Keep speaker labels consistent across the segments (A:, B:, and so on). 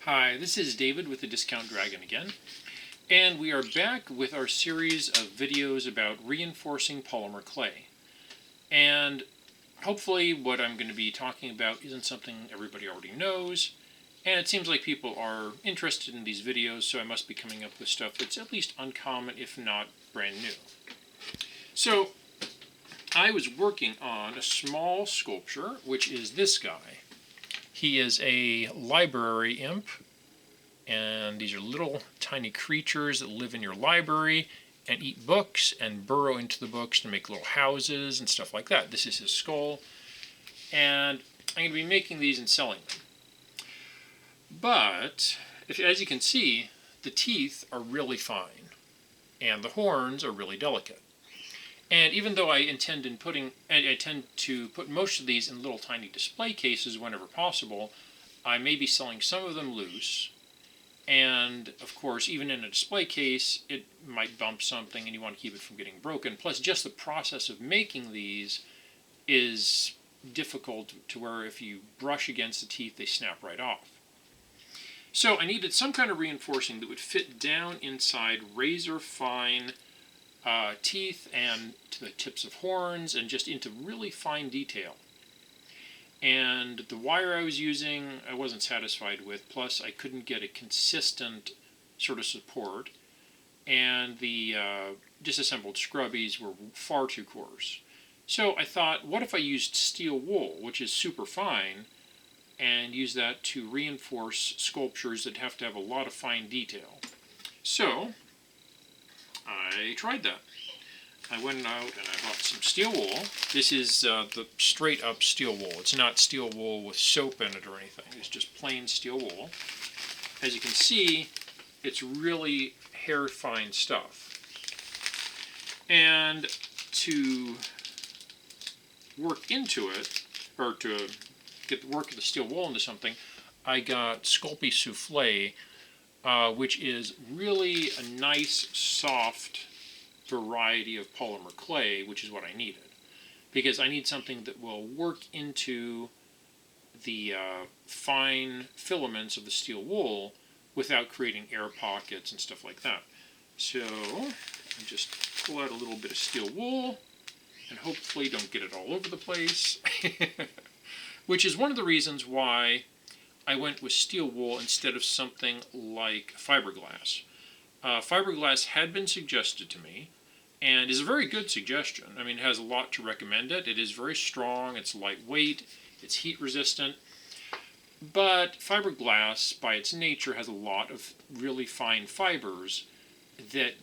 A: Hi, this is David with the Discount Dragon again, and we are back with our series of videos about reinforcing polymer clay. And hopefully what I'm going to be talking about isn't something everybody already knows, and it seems like people are interested in these videos, so I must be coming up with stuff that's at least uncommon, if not brand new. So, I was working on a small sculpture, which is this guy. He is a library imp, and these are little tiny creatures that live in your library and eat books and burrow into the books to make little houses and stuff like that. This is his skull, and I'm going to be making these and selling them. But, as you can see, the teeth are really fine, and the horns are really delicate. And even though I tend to put most of these in little tiny display cases whenever possible, I may be selling some of them loose. And of course, even in a display case, it might bump something and you want to keep it from getting broken. Plus, just the process of making these is difficult to where if you brush against the teeth, they snap right off. So I needed some kind of reinforcing that would fit down inside razor fine teeth and to the tips of horns and just into really fine detail. And the wire I was using I wasn't satisfied with, plus I couldn't get a consistent sort of support, and the disassembled scrubbies were far too coarse. So I thought, what if I used steel wool, which is super fine, and use that to reinforce sculptures that have to have a lot of fine detail. So I tried that. I went out and I bought some steel wool. This is the straight up steel wool. It's not steel wool with soap in it or anything. It's just plain steel wool. As you can see, it's really hair fine stuff. And to work into it, or to get the work of the steel wool into something, I got Sculpey Soufflé, which is really a nice, soft variety of polymer clay, which is what I needed. Because I need something that will work into the fine filaments of the steel wool without creating air pockets and stuff like that. So I just pull out a little bit of steel wool and hopefully don't get it all over the place. Which is one of the reasons why I went with steel wool instead of something like fiberglass. Fiberglass had been suggested to me, and is a very good suggestion. I mean, it has a lot to recommend it. It is very strong, it's lightweight, it's heat resistant, but fiberglass, by its nature, has a lot of really fine fibers that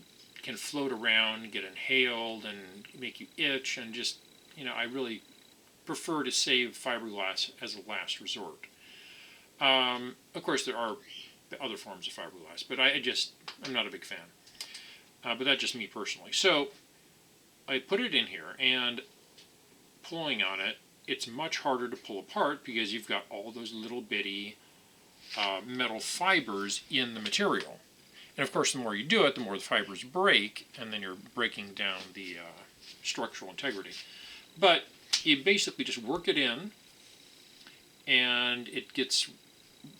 A: can float around, get inhaled, and make you itch, and just, I really prefer to save fiberglass as a last resort. Of course, there are other forms of fiberglass, but I'm not a big fan. But that's just me personally. So I put it in here, and pulling on it, it's much harder to pull apart because you've got all those little bitty metal fibers in the material. And of course, the more you do it, the more the fibers break, and then you're breaking down the structural integrity. But you basically just work it in, and it gets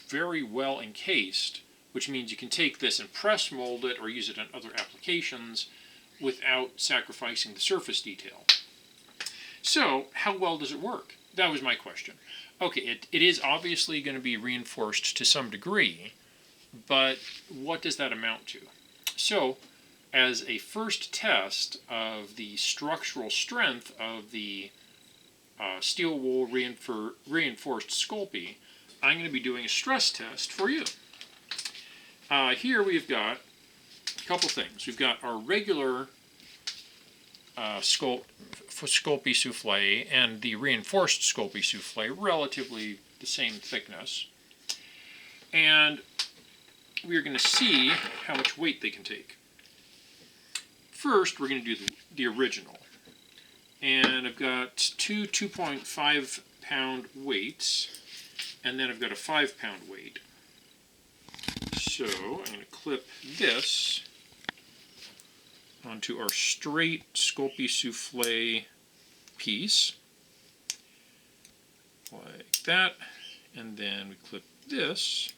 A: very well encased, which means you can take this and press mold it or use it in other applications without sacrificing the surface detail. So, how well does it work? That was my question. Okay, it is obviously going to be reinforced to some degree, but what does that amount to? So, as a first test of the structural strength of the steel wool reinforced Sculpey, I'm going to be doing a stress test for you. Here we've got a couple things. We've got our regular Sculpey Soufflé and the reinforced Sculpey Soufflé, relatively the same thickness. And we're going to see how much weight they can take. First, we're going to do the original. And I've got two 2.5 pound weights, and then I've got a 5 pound weight. So I'm going to clip this onto our straight Sculpey Soufflé piece, like that, and then we clip this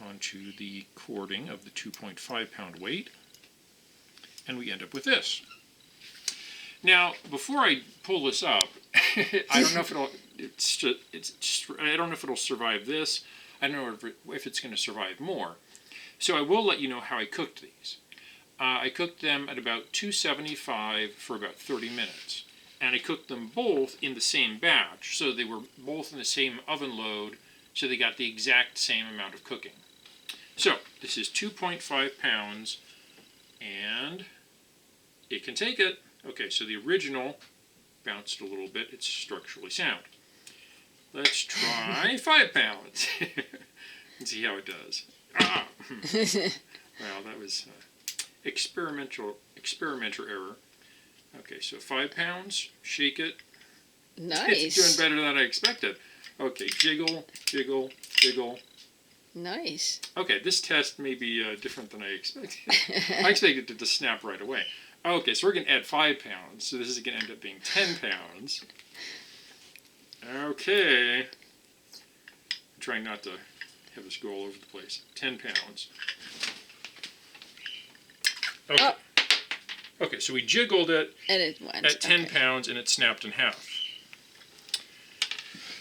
A: onto the cording of the 2.5 pound weight, and we end up with this. Now, before I pull this up, I don't know if I don't know if it'll survive this. I don't know if it's going to survive more. So I will let you know how I cooked these. I cooked them at about 275 for about 30 minutes. And I cooked them both in the same batch, so they were both in the same oven load, so they got the exact same amount of cooking. So, this is 2.5 pounds, and it can take it. Okay, so the original bounced a little bit. It's structurally sound. Let's try 5 pounds and see how it does. Well, that was experimenter error. Okay, so 5 pounds, shake it.
B: Nice.
A: It's doing better than I expected. Okay, jiggle, jiggle, jiggle.
B: Nice.
A: Okay, this test may be different than I expected. I expected it to snap right away. Okay, so we're going to add 5 pounds, so this is going to end up being 10 pounds. Okay. I'm trying not to have this go all over the place. 10 pounds. Okay.
B: Oh.
A: Okay, so we jiggled it
B: And it went.
A: at 10 pounds and it snapped in half.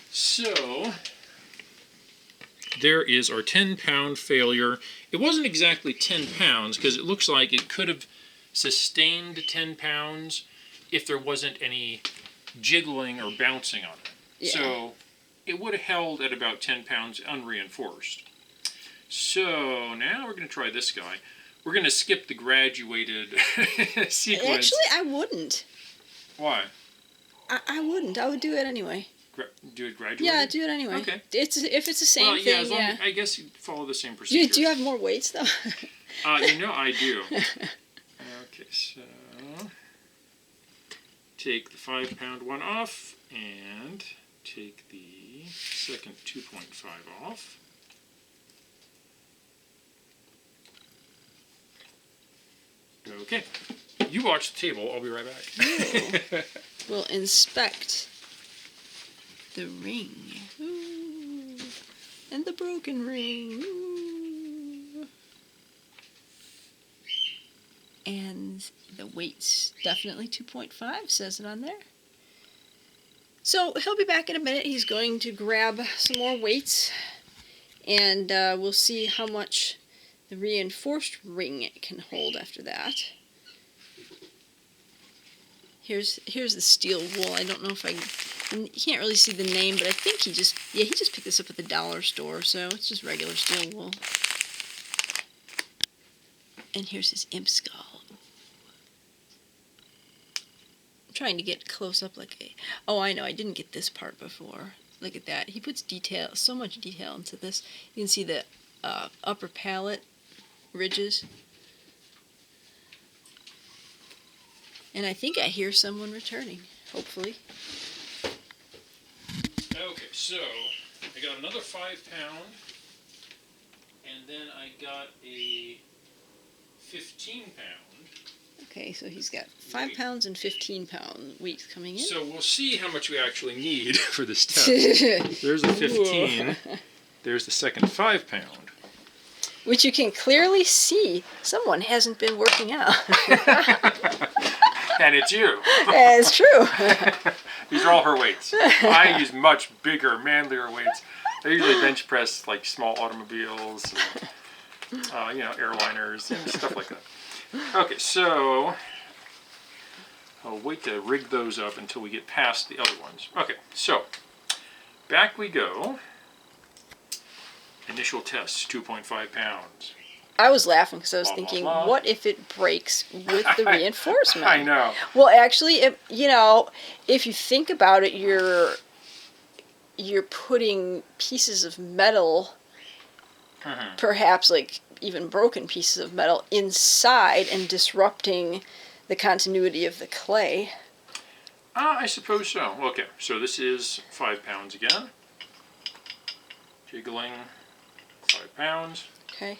A: So, there is our 10-pound failure. It wasn't exactly 10 pounds because it looks like it could have sustained 10 pounds if there wasn't any jiggling or bouncing on it.
B: Yeah.
A: So, it would have held at about 10 pounds unreinforced. So, now we're going to try this guy. We're going to skip the graduated sequence.
B: Actually, I wouldn't.
A: Why?
B: I wouldn't. I would do it anyway.
A: Do it graduated?
B: Yeah, do it anyway.
A: Okay.
B: If it's the same
A: yeah,
B: thing, yeah.
A: I guess you follow the same procedure.
B: Do you have more weights, though?
A: I do. Okay, so take the 5-pound one off and take the second 2.5 off. Okay, you watch the table. I'll be right back.
B: We'll inspect the ring. Ooh. And the broken ring. Ooh. And the weight's definitely 2.5, says it on there. So he'll be back in a minute. He's going to grab some more weights, and we'll see how much the reinforced ring can hold after that. Here's the steel wool. I don't know if you can't really see the name, but I think he just picked this up at the dollar store, so it's just regular steel wool. And here's his imp skull. I'm trying to get close up like a... Oh, I know, I didn't get this part before. Look at that. He puts detail, so much detail into this. You can see the upper palate ridges. And I think I hear someone returning, hopefully.
A: Okay, so I got another 5-pound, and then I got a 15-pound.
B: Okay, so he's got 5 pounds and 15-pound weights coming in.
A: So we'll see how much we actually need for this test. There's a 15. There's the second 5-pound.
B: Which you can clearly see someone hasn't been working out.
A: And it's you.
B: It's true.
A: These are all her weights. I use much bigger, manlier weights. I usually bench press like small automobiles, and, airliners, and stuff like that. Okay, so I'll wait to rig those up until we get past the other ones. Okay, so back we go. Initial test, 2.5 pounds.
B: I was laughing because I was thinking, what if it breaks with the reinforcement?
A: I know.
B: Well, actually, if you think about it, you're putting pieces of metal, perhaps like even broken pieces of metal, inside and disrupting the continuity of the clay.
A: I suppose so. Okay, so this is 5 pounds again. Jiggling, 5 pounds.
B: Okay.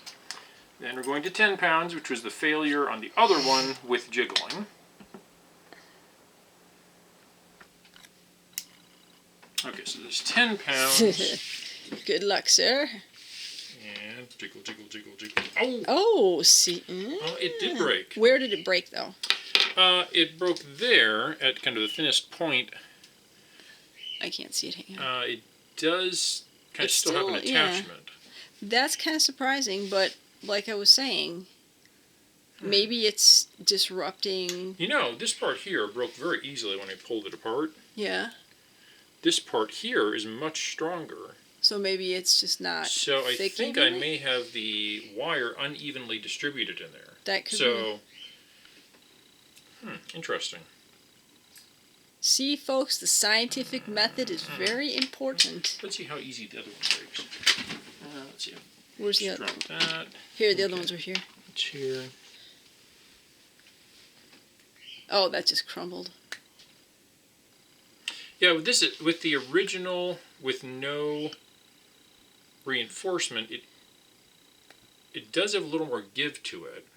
A: Then we're going to 10 pounds, which was the failure on the other one with jiggling. Okay, so there's 10 pounds.
B: Good luck, sir.
A: And jiggle, jiggle, jiggle, jiggle. Oh!
B: Oh, see.
A: Oh, it did break.
B: Where did it break, though?
A: It broke there at kind of the thinnest point.
B: I can't see it. Hang on.
A: It does kind of still have an attachment.
B: Yeah. That's kind of surprising, but like I was saying, maybe it's disrupting.
A: You know, this part here broke very easily when I pulled it apart.
B: Yeah.
A: This part here is much stronger.
B: So maybe it's just not.
A: So I
B: thick
A: think
B: evenly?
A: I may have the wire unevenly distributed in there.
B: That could
A: be. Interesting.
B: See, folks, the scientific method is very important.
A: Let's see how easy the other one breaks. Let's see.
B: Where's the other one?
A: That.
B: Here, the other ones are here.
A: It's here.
B: Oh, that just crumbled.
A: Yeah, with the original, with no reinforcement, it does have a little more give to it,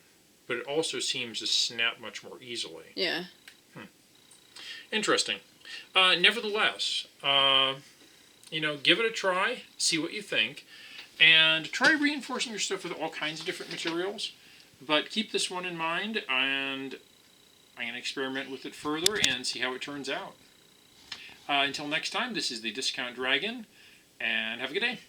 A: but it also seems to snap much more easily.
B: Yeah.
A: Interesting. Nevertheless, give it a try, see what you think, and try reinforcing your stuff with all kinds of different materials. But keep this one in mind, and I'm going to experiment with it further and see how it turns out. Until next time, this is the Discount Dragon, and have a good day.